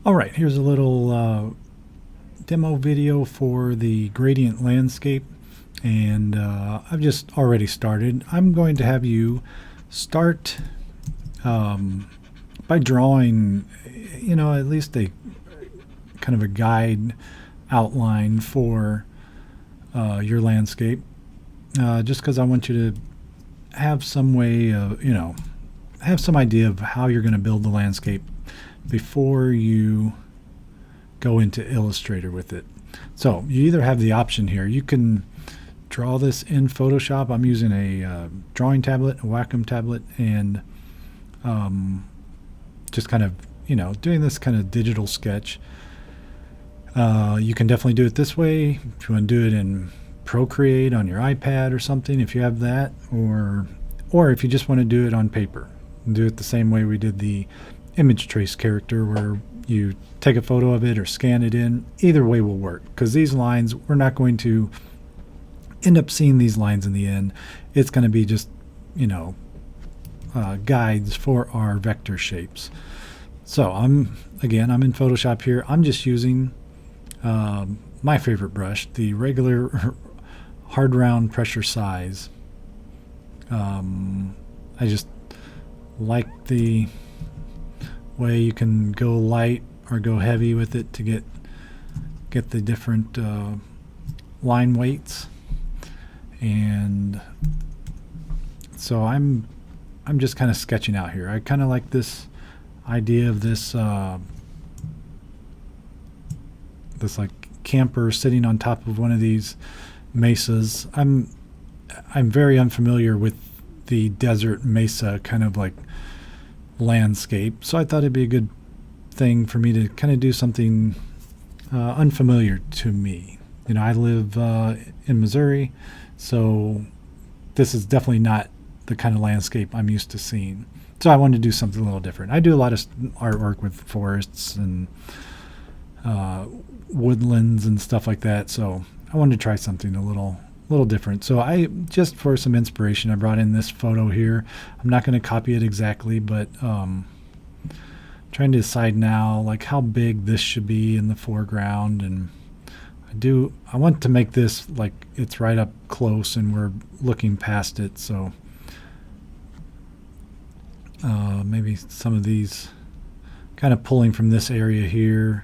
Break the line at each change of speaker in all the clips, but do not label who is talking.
All right, here's a little demo video for the gradient landscape, and I've just already started. I'm going to have you start by drawing, at least a kind of a guide outline for your landscape, just because I want you to have some way of, have some idea of how you're going to build the landscape before you go into Illustrator with it. So you either have the option here, you can draw this in Photoshop. I'm using a drawing tablet, a Wacom tablet, and just kind of, doing this kind of digital sketch. You can definitely do it this way. If you want to do it in Procreate on your iPad or something, if you have that, or if you just want to do it on paper, do it the same way we did the image trace character, where you take a photo of it or scan it in. Either way will work, because these lines, we're not going to end up seeing these lines in the end. It's going to be just, guides for our vector shapes. So I'm in Photoshop here. I'm just using my favorite brush, the regular hard round pressure size. I just like the way you can go light or go heavy with it to get the different line weights. And so I'm just kind of sketching out here. I kind of like this idea of this this like camper sitting on top of one of these mesas. I'm very unfamiliar with the desert mesa kind of like landscape, so I thought it'd be a good thing for me to kind of do something unfamiliar to me. I live in Missouri, so this is definitely not the kind of landscape I'm used to seeing. So I wanted to do something a little different. I do a lot of artwork with forests and woodlands and stuff like that, so I wanted to try something a little different. So I just, for some inspiration, I brought in this photo here. I'm not going to copy it exactly, but trying to decide now like how big this should be in the foreground. And I want to make this like it's right up close and we're looking past it, so maybe some of these kind of pulling from this area here,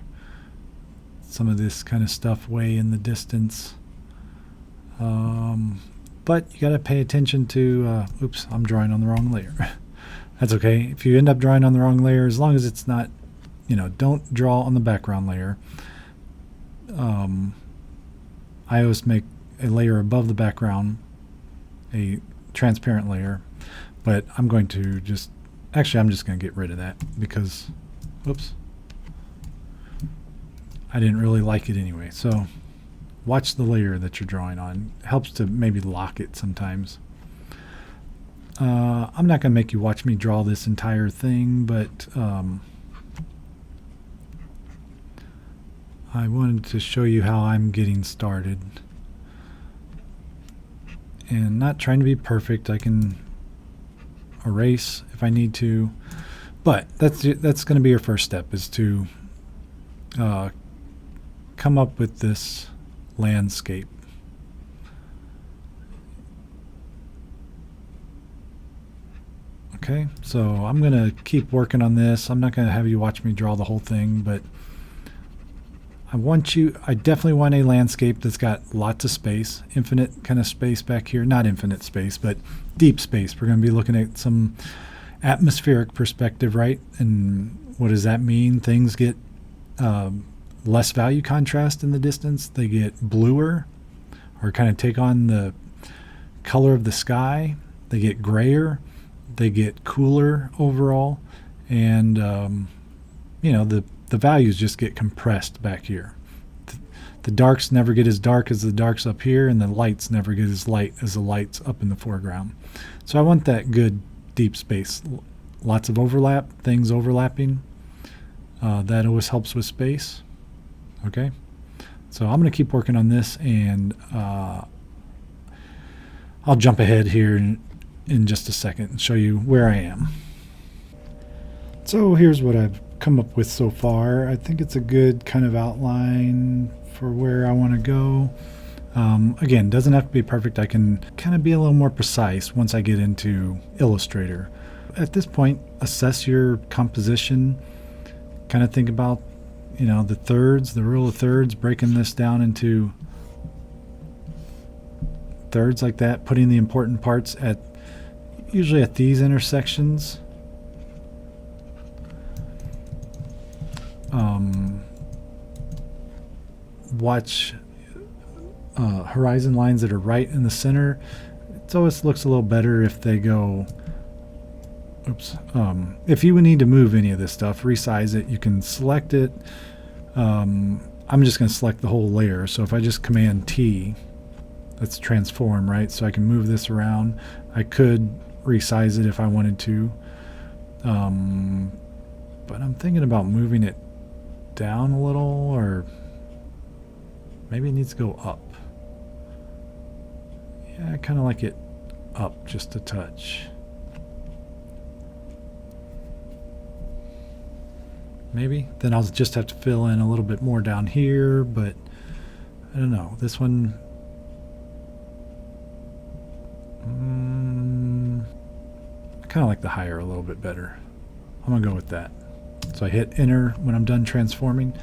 some of this kind of stuff way in the distance. But you got to pay attention to, oops, I'm drawing on the wrong layer. That's okay. If you end up drawing on the wrong layer, as long as it's not, don't draw on the background layer. I always make a layer above the background, a transparent layer, but I'm going to I'm just going to get rid of that because, whoops, I didn't really like it anyway. So watch the layer that you're drawing on. It helps to maybe lock it sometimes. I'm not going to make you watch me draw this entire thing, but I wanted to show you how I'm getting started. And not trying to be perfect. I can erase if I need to, but that's going to be your first step, is to come up with this landscape. Okay, so I'm going to keep working on this. I'm not going to have you watch me draw the whole thing, but I definitely want a landscape that's got lots of space, infinite kind of space back here. Not infinite space, but deep space. We're going to be looking at some atmospheric perspective, right? And what does that mean? Things get less value contrast in the distance. They get bluer, or kind of take on the color of the sky. They get grayer. They get cooler overall. And, the values just get compressed back here. The darks never get as dark as the darks up here, and the lights never get as light as the lights up in the foreground. So I want that good deep space. Lots of overlap, things overlapping. That always helps with space. Okay, so I'm going to keep working on this, and I'll jump ahead here in just a second and show you where I am. So here's what I've come up with so far. I think it's a good kind of outline for where I want to go. Again, doesn't have to be perfect. I can kind of be a little more precise once I get into Illustrator. At this point, assess your composition. Kind of think about, the thirds, the rule of thirds, breaking this down into thirds like that, putting the important parts usually at these intersections. Watch horizon lines that are right in the center. It always looks a little better if they go, if you would need to move any of this stuff, resize it, you can select it. I'm just going to select the whole layer. So if I just Command T, that's transform, right? So I can move this around. I could resize it if I wanted to. But I'm thinking about moving it down a little, or maybe it needs to go up. Yeah, I kind of like it up just a touch. Maybe. Then I'll just have to fill in a little bit more down here, but I don't know. This one, I kind of like the higher a little bit better. I'm going to go with that. So I hit enter when I'm done transforming.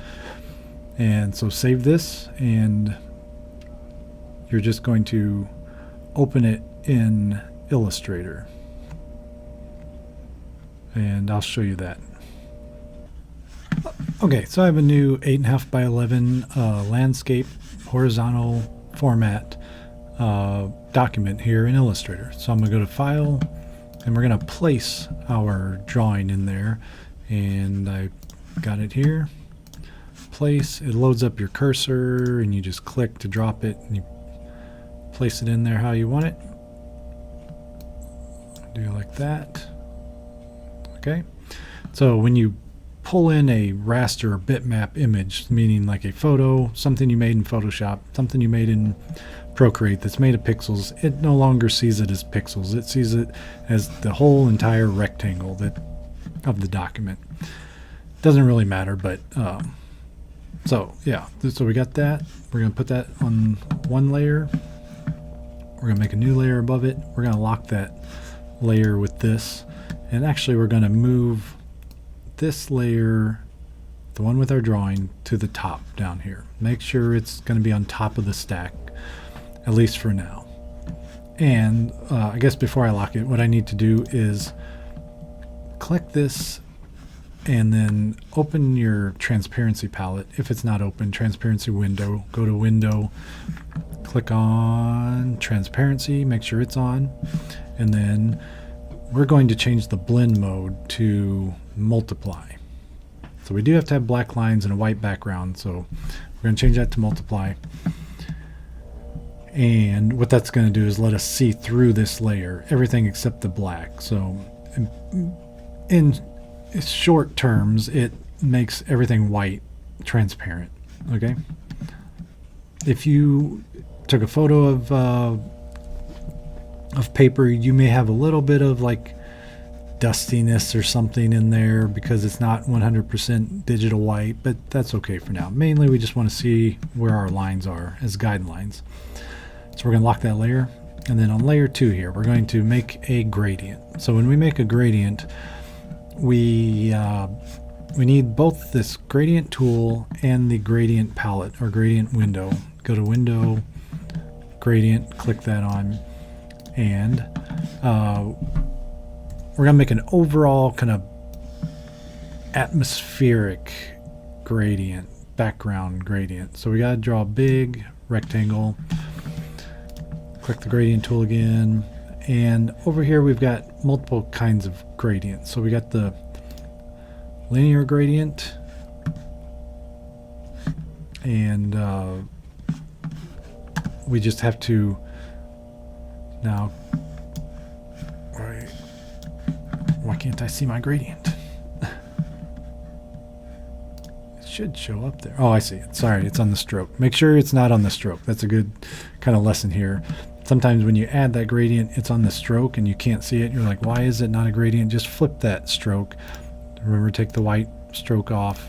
And so save this, and you're just going to open it in Illustrator. And I'll show you that. Okay, so I have a new 8.5 by 11 landscape horizontal format document here in Illustrator. So I'm going to go to File, and we're going to place our drawing in there. And I got it here. Place, it loads up your cursor, and you just click to drop it, and you place it in there how you want it. Do it like that. Okay. So when you pull in a raster or bitmap image, meaning like a photo, something you made in Photoshop, something you made in Procreate that's made of pixels, it no longer sees it as pixels. It sees it as the whole entire rectangle of the document. Doesn't really matter, but so yeah, so we got that. We're going to put that on one layer. We're going to make a new layer above it. We're going to lock that layer with this, and actually we're going to move this layer, the one with our drawing, to the top down here. Make sure it's going to be on top of the stack, at least for now. And I guess before I lock it, what I need to do is click this and then open your transparency palette. If it's not open, transparency window, go to window, click on transparency, make sure it's on, and then we're going to change the blend mode to multiply. So we do have to have black lines and a white background, so we're going to change that to multiply. And what that's going to do is let us see through this layer, everything except the black. So in short terms, it makes everything white transparent. Okay. If you took a photo of paper, you may have a little bit of like dustiness or something in there because it's not 100% digital white, but that's okay for now. Mainly we just want to see where our lines are as guidelines. So we're going to lock that layer, and then on layer 2 here we're going to make a gradient. So when we make a gradient, we need both this gradient tool and the gradient palette or gradient window. Go to window, gradient, click that on, and we're going to make an overall kind of atmospheric gradient, background gradient. So we got to draw a big rectangle, click the gradient tool again, and over here we've got multiple kinds of gradients. So we got the linear gradient, and we just have to now, why can't I see my gradient? It should show up there. Oh, I see it. Sorry, it's on the stroke. Make sure it's not on the stroke. That's a good kind of lesson here. Sometimes when you add that gradient, it's on the stroke and you can't see it. You're like, why is it not a gradient? Just flip that stroke. Remember, take the white stroke off.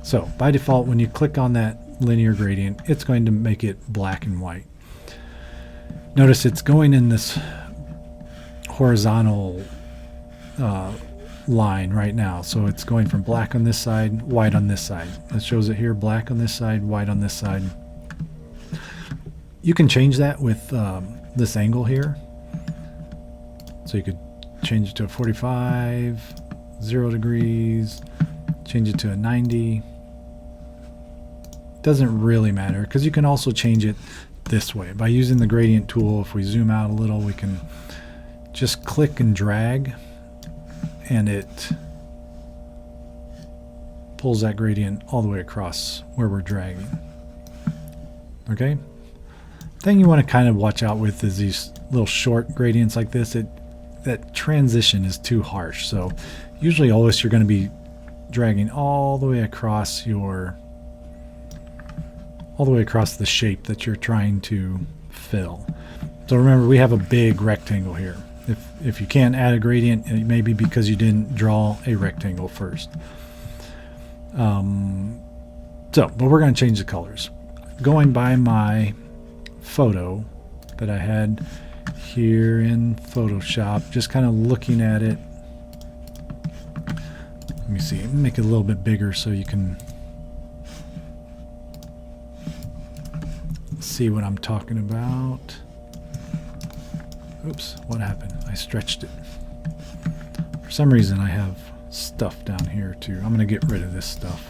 So by default, when you click on that linear gradient, it's going to make it black and white. Notice it's going in this horizontal line right now. So it's going from black on this side, white on this side. It shows it here, black on this side, white on this side. You can change that with this angle here. So you could change it to a 45, 0 degrees, change it to a 90. Doesn't really matter, because you can also change it this way. By using the gradient tool, if we zoom out a little, we can just click and drag, and it pulls that gradient all the way across where we're dragging. Okay? Thing you want to kind of watch out with is these little short gradients like this. That transition is too harsh. So usually always you're going to be dragging all the way across the shape that you're trying to fill. So remember, we have a big rectangle here. If you can't add a gradient, it may be because you didn't draw a rectangle first. But we're going to change the colors. Going by my photo that I had here in Photoshop, just kind of looking at it. Let me see, make it a little bit bigger so you can see what I'm talking about. Oops, what happened? I stretched it. For some reason I have stuff down here too. I'm going to get rid of this stuff.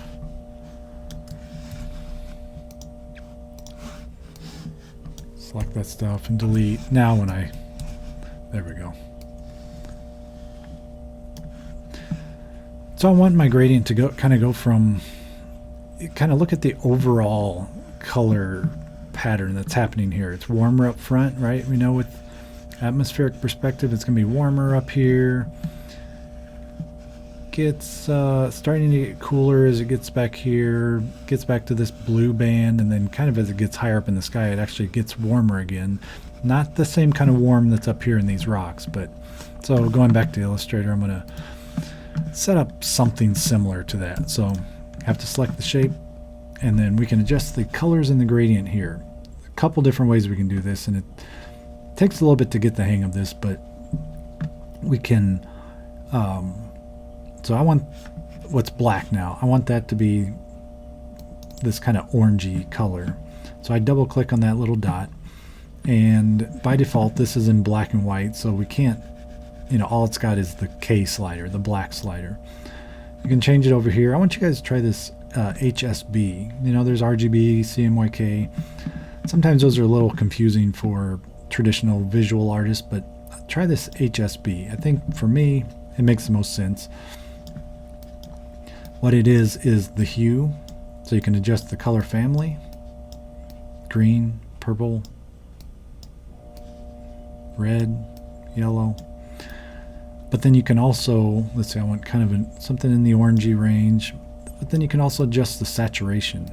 Select that stuff and delete. Now there we go. So I want my gradient to go from, kind of look at the overall color pattern that's happening here. It's warmer up front, right? We know with atmospheric perspective it's going to be warmer up here. Gets starting to get cooler as it gets back here, gets back to this blue band, and then kind of as it gets higher up in the sky it actually gets warmer again. Not the same kind of warm that's up here in these rocks, but so going back to Illustrator, I'm going to set up something similar to that. So I have to select the shape, and then we can adjust the colors in the gradient here. A couple different ways we can do this, and it takes a little bit to get the hang of this, but we can so I want what's black now. I want that to be this kind of orangey color. So I double click on that little dot, and by default this is in black and white, so we can't, all it's got is the K slider, the black slider. You can change it over here. I want you guys to try this HSB. There's RGB, CMYK. Sometimes those are a little confusing for traditional visual artists, but try this HSB. I think for me it makes the most sense. What it is the hue, so you can adjust the color family: green, purple, red, yellow. But then you can also, let's say I want kind of something in the orangey range, but then you can also adjust the saturation.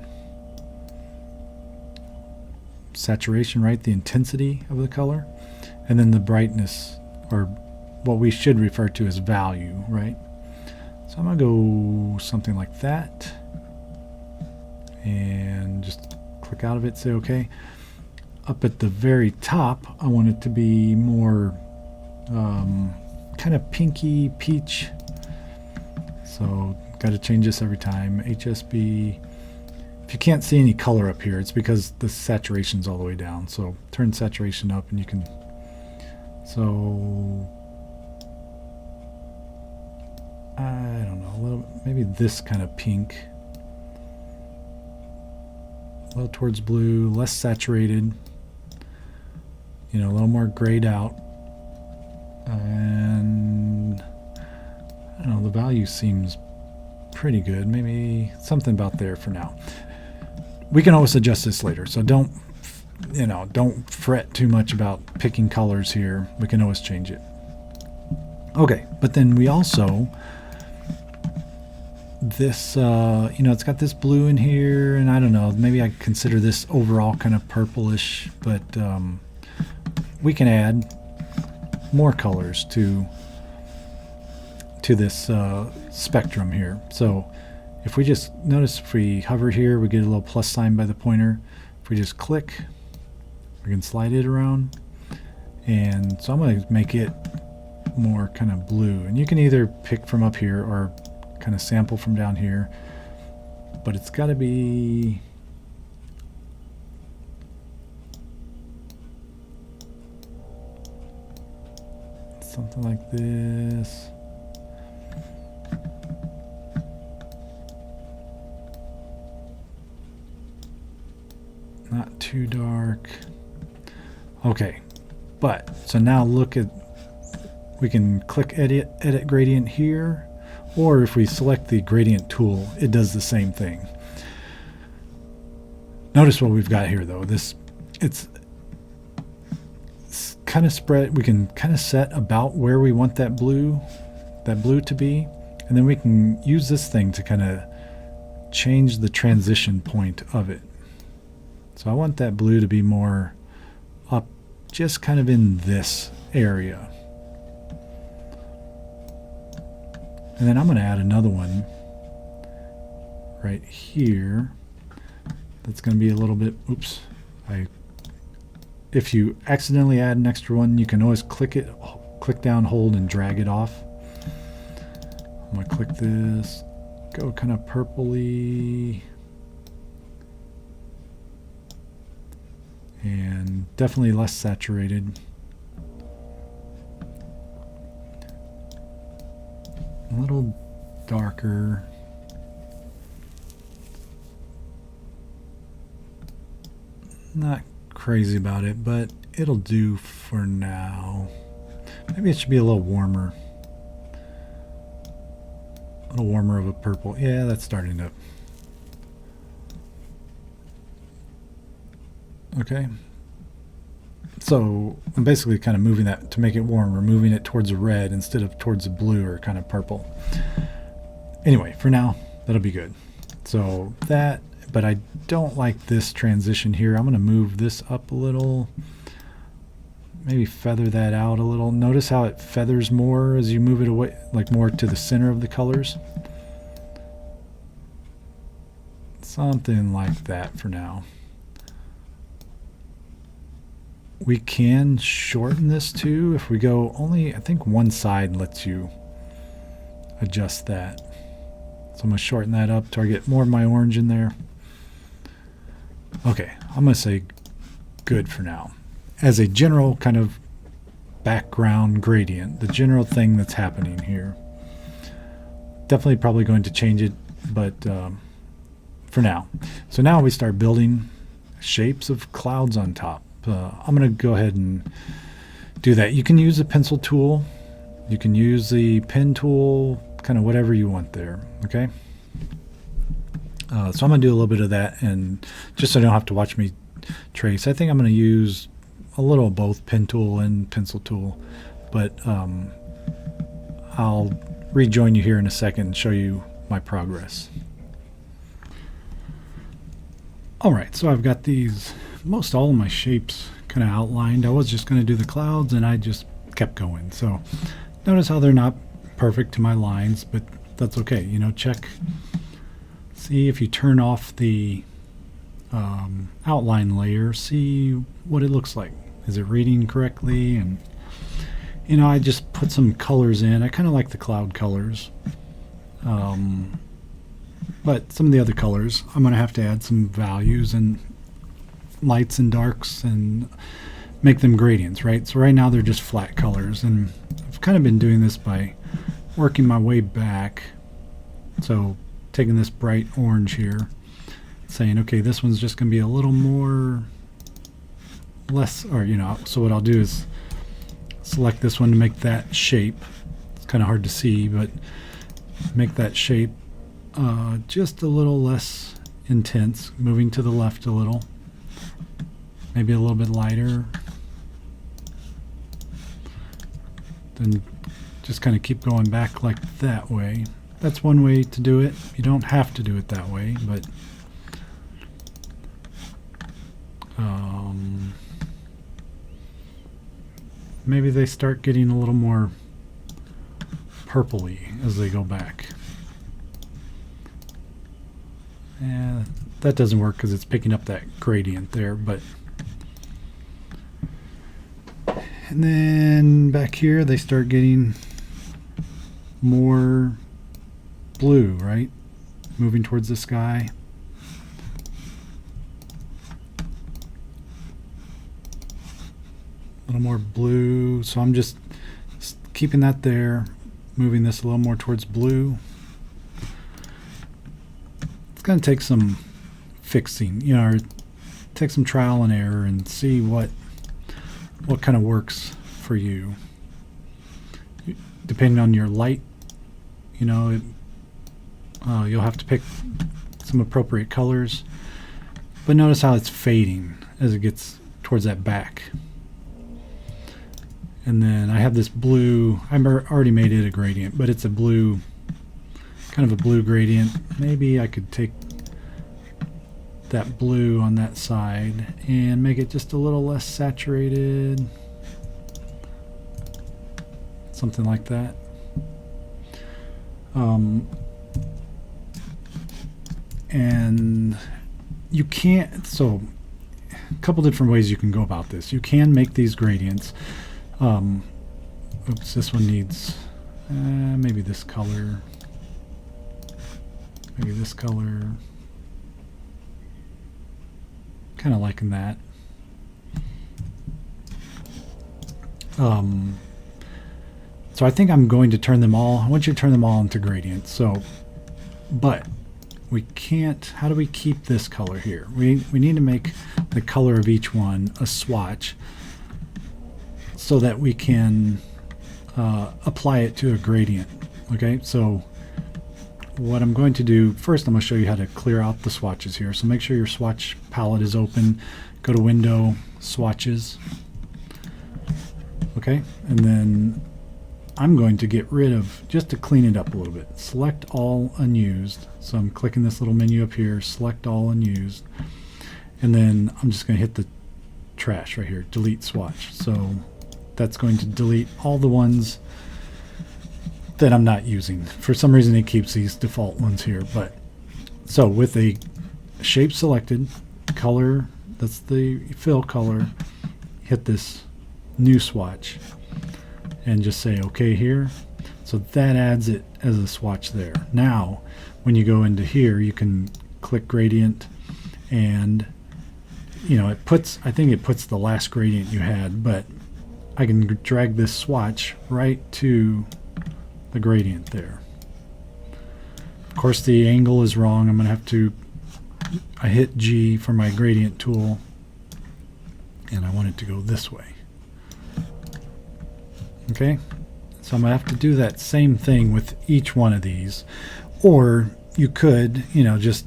Saturation, right? The intensity of the color, and then the brightness, or what we should refer to as value, right? So I'm going to go something like that, and just click out of it, say OK. Up at the very top, I want it to be more kind of pinky peach. So got to change this every time. HSB. If you can't see any color up here, it's because the saturation's all the way down. So turn saturation up, and you can. So I don't know, maybe this kind of pink, a little towards blue, less saturated, a little more grayed out, and I don't know, the value seems pretty good. Maybe something about there for now. We can always adjust this later, so don't fret too much about picking colors here. We can always change it. Okay, but then we also, this it's got this blue in here, and I don't know, maybe I consider this overall kind of purplish, but we can add more colors to this spectrum here. So if we just notice, if we hover here, we get a little plus sign by the pointer. If we just click, we can slide it around. And so I'm going to make it more kind of blue. And you can either pick from up here or kind of sample from down here. But it's got to be something like this. Not too dark. Okay, but so now look at, we can click edit gradient here, or if we select the gradient tool, it does the same thing. Notice what we've got here though. It's kind of spread. We can kind of set about where we want that blue to be, and then we can use this thing to kind of change the transition point of it. So I want that blue to be more up, just kind of in this area. And then I'm going to add another one right here. That's going to be a little bit, oops. If you accidentally add an extra one, you can always click down, hold, and drag it off. I'm going to click this, go kind of purpley. And definitely less saturated. A little darker. Not crazy about it, but it'll do for now. Maybe it should be a little warmer. A little warmer of a purple. Yeah, that's starting to. Okay. So I'm basically kind of moving that to make it warmer, moving it towards the red instead of towards the blue or kind of purple. Anyway, for now, that'll be good. So that, but I don't like this transition here. I'm going to move this up a little. Maybe feather that out a little. Notice how it feathers more as you move it away, like more to the center of the colors. Something like that for now. We can shorten this too if we go only, I think one side lets you adjust that. So I'm going to shorten that up till I get more of my orange in there. Okay, I'm going to say good for now. As a general kind of background gradient, the general thing that's happening here. Definitely probably going to change it, but for now. So now we start building shapes of clouds on top. I'm going to go ahead and do that. You can use the pencil tool. You can use the pen tool, kind of whatever you want there. Okay. So I'm going to do a little bit of that, and just so you don't have to watch me trace, I think I'm going to use a little of both pen tool and pencil tool, but I'll rejoin you here in a second and show you my progress. All right, so I've got these, most all of my shapes kind of outlined. I was just going to do the clouds, and I just kept going. So notice how they're not perfect to my lines, but that's okay. You know, check, see if you turn off the outline layer, see what it looks like. Is it reading correctly? And you know, I just put some colors in. I kind of like the cloud colors, but some of the other colors I'm going to have to add some values and lights and darks and make them gradients, right? So right now they're just flat colors, and I've kind of been doing this by working my way back. So taking this bright orange here, saying, okay, this one's just going to be a little more less, or you know, so what I'll do is select this one to make that shape. It's kind of hard to see, but make that shape just a little less intense, moving to the left a little, maybe a little bit lighter, then just kind of keep going back like that way. That's one way to do it. You don't have to do it that way, but maybe they start getting a little more purpley as they go back. That doesn't work because it's picking up that gradient there, but and then back here they start getting more blue, right? Moving towards the sky. A little more blue, so I'm just keeping that there, moving this a little more towards blue. It's going to take some fixing, you know, or take some trial and error and see what kind of works for you. Depending on your light, you know, you'll have to pick some appropriate colors. But notice how it's fading as it gets towards that back. And then I have this blue, I already made it a gradient, but it's a blue, kind of a blue gradient. Maybe I could take that blue on that side and make it just a little less saturated. Something like that. And you can't, so a couple different ways you can go about this. You can make these gradients. Oops, this one needs maybe this color, maybe this color. Kind of liking that. So I think I'm going to turn them all. I want you to turn them all into gradients. So, but we can't. How do we keep this color here? We need to make the color of each one a swatch, so that we can apply it to a gradient. Okay, so what I'm going to do first, I'm going to show you how to clear out the swatches here. So make sure your swatch palette is open. Go to Window, Swatches. Okay, and then I'm going to get rid of, just to clean it up a little bit, select all unused. So I'm clicking this little menu up here, select all unused, and then I'm just going to hit the trash right here, delete swatch. So that's going to delete all the ones that I'm not using. For some reason it keeps these default ones here, but so with a shape selected, color, that's the fill color, hit this new swatch and just say OK here. So that adds it as a swatch there. Now when you go into here, you can click gradient, and you know, it puts, I think it puts the last gradient you had, but I can drag this swatch right to the gradient there. Of course the angle is wrong. I'm going to have to, I hit G for my gradient tool, and I want it to go this way. Okay, so I'm going to have to do that same thing with each one of these. Or you could, you know, just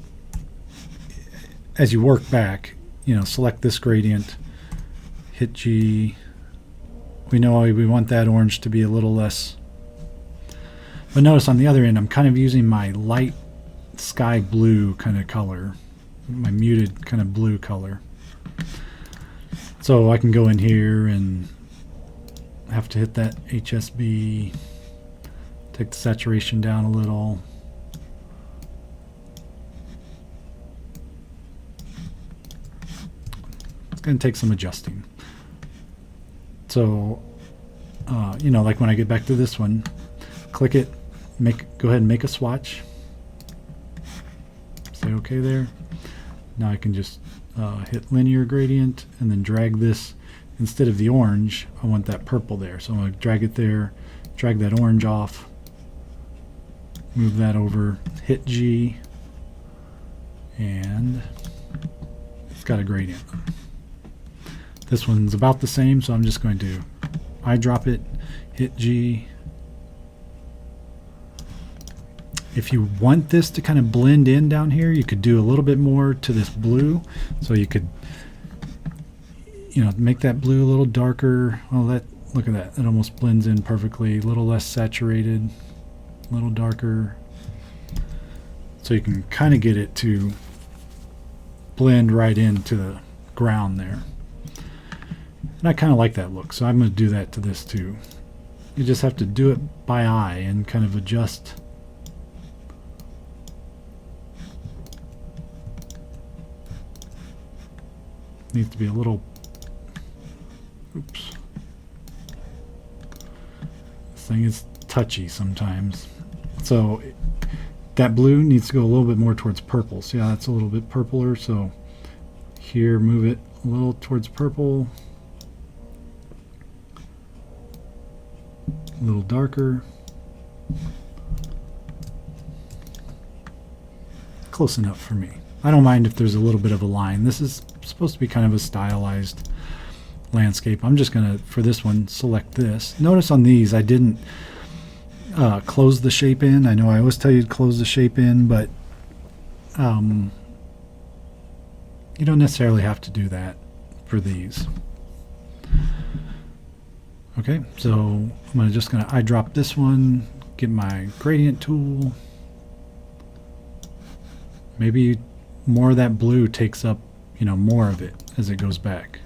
as you work back, you know, select this gradient, hit G. We know we want that orange to be a little less. But notice on the other end, I'm kind of using my light sky blue kind of color, my muted kind of blue color. So I can go in here and have to hit that HSB, take the saturation down a little. It's going to take some adjusting. So, you know, like when I get back to this one, click it, go ahead and make a swatch. Say OK there. Now I can just hit linear gradient and then drag this. Instead of the orange, I want that purple there. So I'm going to drag it there, drag that orange off, move that over, hit G, and it's got a gradient. This one's about the same, so I'm just going to eyedrop it, hit G. If you want this to kind of blend in down here, you could do a little bit more to this blue. So you could, you know, make that blue a little darker. Well, look at that. It almost blends in perfectly. A little less saturated, a little darker. So you can kind of get it to blend right into the ground there. And I kind of like that look, so I'm going to do that to this too. You just have to do it by eye and kind of adjust. needs to be a little, oops. This thing is touchy sometimes. So that blue needs to go a little bit more towards purple. See how that's a little bit purpler? So here, move it a little towards purple. A little darker. Close enough for me. I don't mind if there's a little bit of a line. This is supposed to be kind of a stylized landscape. I'm just going to, for this one, select this. Notice on these I didn't close the shape in. I know I always tell you to close the shape in, but you don't necessarily have to do that for these. Okay, so I'm just going to eyedrop this one, get my gradient tool. Maybe more of that blue takes up, you know, more of it as it goes back.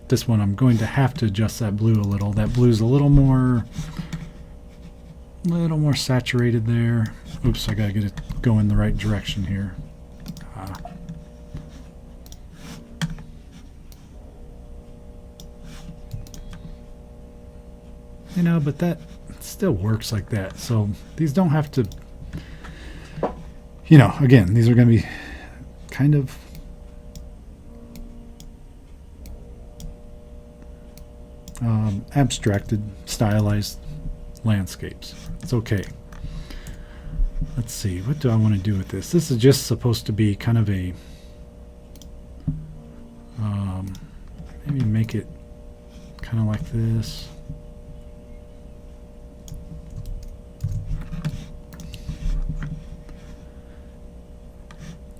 This one I'm going to have to adjust that blue a little. That blue's a little more saturated there. Oops, I gotta get it go in the right direction here. You know, but that still works like that. So these don't have to, you know, again, these are going to be kind of abstracted, stylized landscapes. It's okay. Let's see, what do I want to do with this? This is just supposed to be kind of a, maybe make it kind of like this.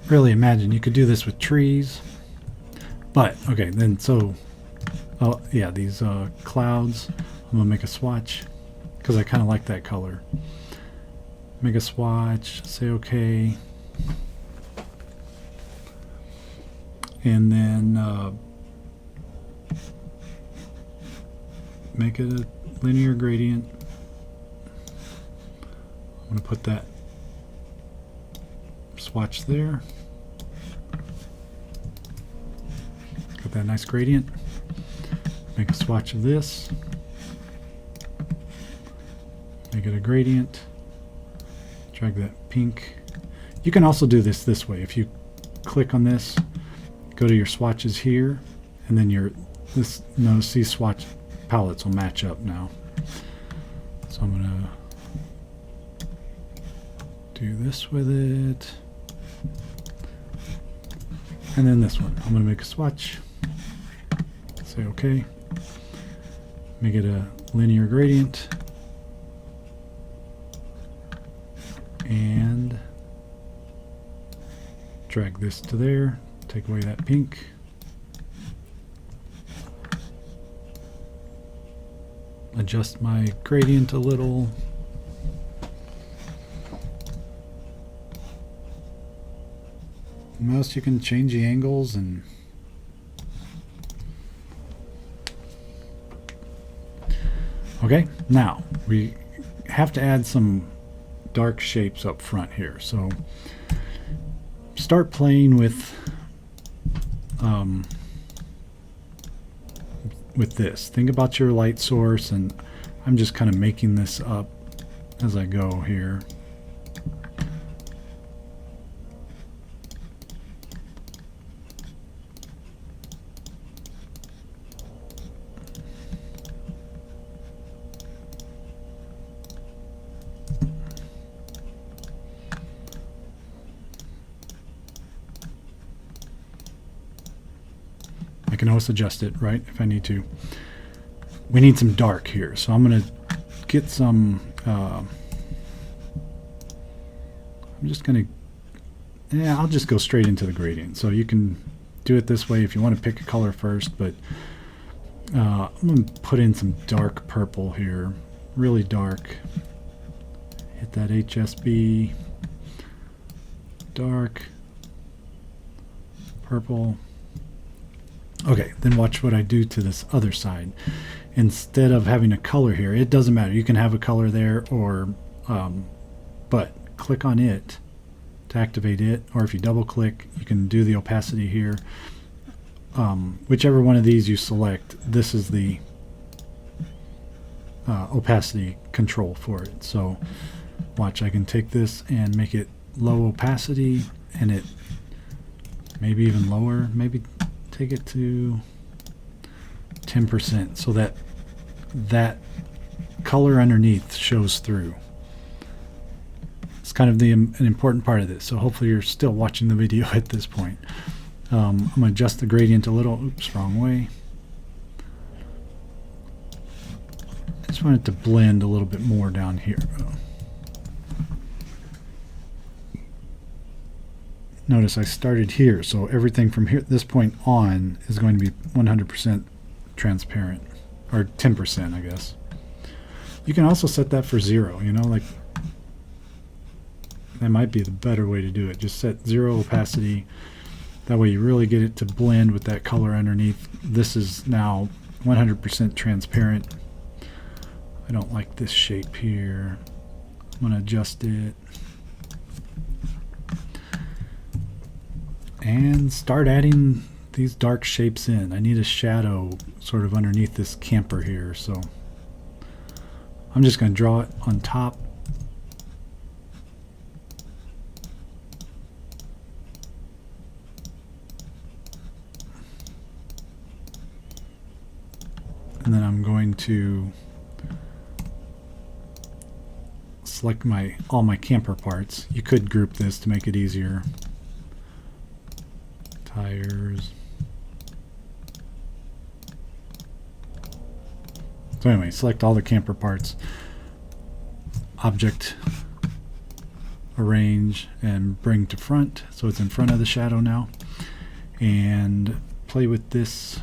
Really imagine you could do this with trees, but okay, then so oh yeah, these clouds, I'm gonna make a swatch because I kind of like that color. Make a swatch, say okay, and then make it a linear gradient. I'm gonna put that swatch there. Got that nice gradient. Make a swatch of this. Make it a gradient. Drag that pink. You can also do this way. If you click on this, go to your swatches here, and then notice these swatch palettes will match up now. So I'm gonna do this with it. And then this one, I'm going to make a swatch, say okay, make it a linear gradient, and drag this to there, take away that pink, adjust my gradient a little. Most you can change the angles and okay, now we have to add some dark shapes up front here. So start playing with this. Think about your light source, and I'm just kind of making this up as I go here. I can always adjust it, right, if I need to. We need some dark here, so I'm going to get some, I'm just going to, yeah, I'll just go straight into the gradient. So you can do it this way if you want to pick a color first, but I'm going to put in some dark purple here, really dark. Hit that HSB, dark, purple. Okay, then watch what I do to this other side. Instead of having a color here, it doesn't matter. You can have a color there, or but click on it to activate it, or if you double click, you can do the opacity here. Whichever one of these you select, this is the opacity control for it. So watch, I can take this and make it low opacity, and it maybe even lower, maybe take it to 10% so that that color underneath shows through. It's kind of an important part of this, so hopefully you're still watching the video at this point. I'm going to adjust the gradient a little. Oops, wrong way. I just want it to blend a little bit more down here. Notice I started here, so everything from here, this point on, is going to be 100% transparent, or 10%, I guess. You can also set that for 0, you know, like that might be the better way to do it. Just set 0 opacity. That way you really get it to blend with that color underneath. This is now 100% transparent. I don't like this shape here. I'm going to adjust it. And start adding these dark shapes in. I need a shadow sort of underneath this camper here, so I'm just going to draw it on top. And then I'm going to select all my camper parts. You could group this to make it easier. Tires. So anyway, select all the camper parts. Object, arrange, and bring to front, so it's in front of the shadow now. And play with this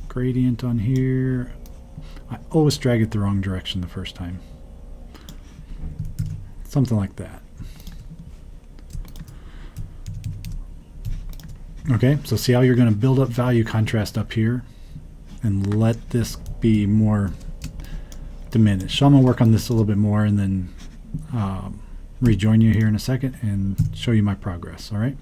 gradient on here. I always drag it the wrong direction the first time. Something like that. Okay, so see how you're going to build up value contrast up here and let this be more diminished. So I'm going to work on this a little bit more and then rejoin you here in a second and show you my progress. All right.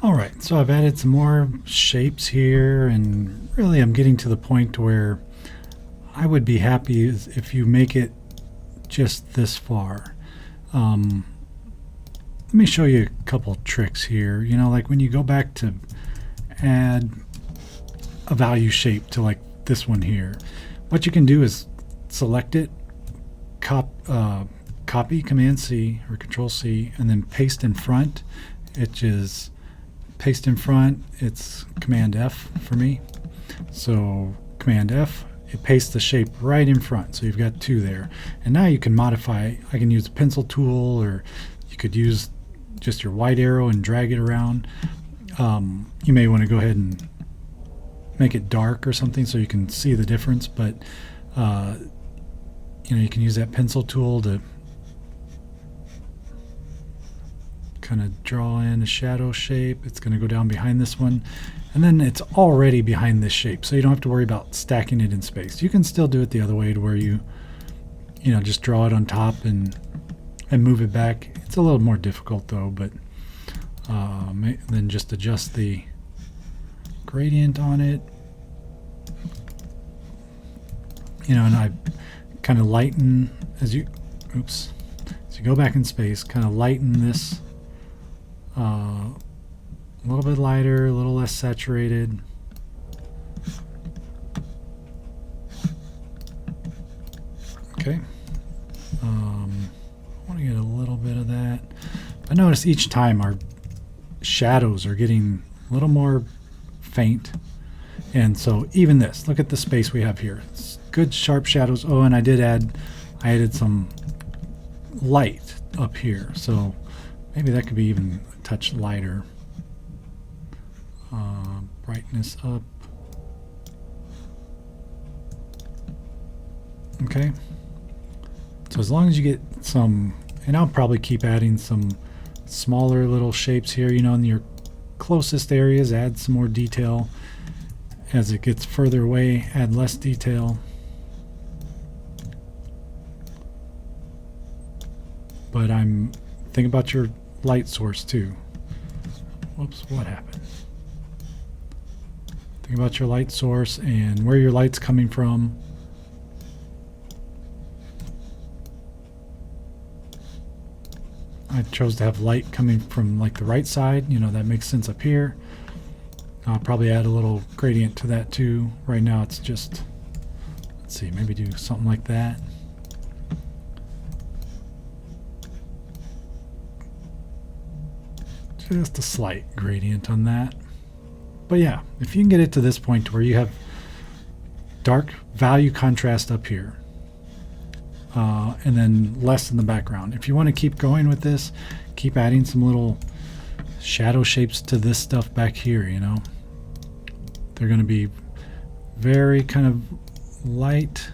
All right, so I've added some more shapes here, and really I'm getting to the point where I would be happy if you make it just this far. Let me show you a couple tricks here. You know, like when you go back to add a value shape to like this one here, what you can do is select it, copy, Command C or Control C, and then paste in front. It is paste in front, it's Command F for me. So Command F, it pastes the shape right in front. So you've got two there. And now you can modify. I can use a pencil tool, or you could use just your white arrow and drag it around. You may want to go ahead and make it dark or something so you can see the difference, but you know, you can use that pencil tool to kind of draw in a shadow shape. It's going to go down behind this one, and then it's already behind this shape, so you don't have to worry about stacking it in space. You can still do it the other way, to where you know, just draw it on top and move it back. It's a little more difficult though, but then just adjust the gradient on it, you know, and I kind of lighten as you go back in space, kind of lighten this a little bit lighter, a little less saturated. Okay. I want to get a little bit of that. I notice each time our shadows are getting a little more faint, and so even this, look at the space we have here. It's good sharp shadows. Oh, and I added some light up here, so maybe that could be even a touch lighter. Brightness up. Okay. So as long as you get some, and I'll probably keep adding some smaller little shapes here, you know, in your closest areas, add some more detail. As it gets further away, add less detail. but I'm think about your light source too. Whoops, what happened? Think about your light source and where your light's coming from. I chose to have light coming from like the right side, you know, that makes sense up here. I'll probably add a little gradient to that too. Right now it's just, let's see, maybe do something like that. Just a slight gradient on that. But yeah, if you can get it to this point where you have dark value contrast up here, and then less in the background. If you want to keep going with this, keep adding some little shadow shapes to this stuff back here, you know. They're going to be very kind of light.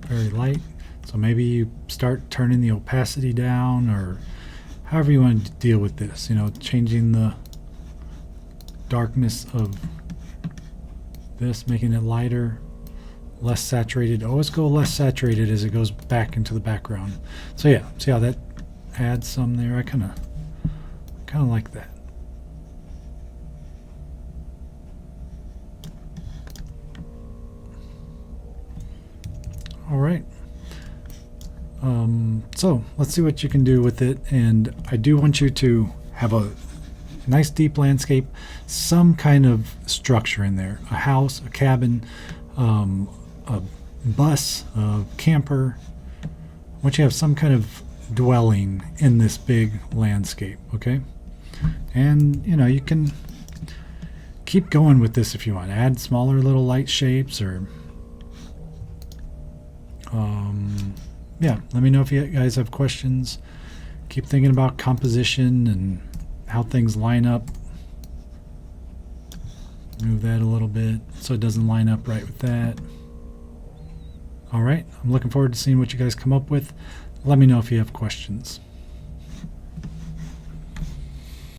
Very light. So maybe you start turning the opacity down, or however you want to deal with this, you know, changing the darkness of this, making it lighter, less saturated. Always go less saturated as it goes back into the background. So yeah, see how that adds some there? I kind of like that. All right. So let's see what you can do with it. And I do want you to have a nice deep landscape, some kind of structure in there, a house, a cabin, a bus, a camper. I want you to have some kind of dwelling in this big landscape, okay? And you know, you can keep going with this if you want. Add smaller little light shapes, or yeah, let me know if you guys have questions. Keep thinking about composition and how things line up. Move that a little bit so it doesn't line up right with that. All right, I'm looking forward to seeing what you guys come up with. Let me know if you have questions.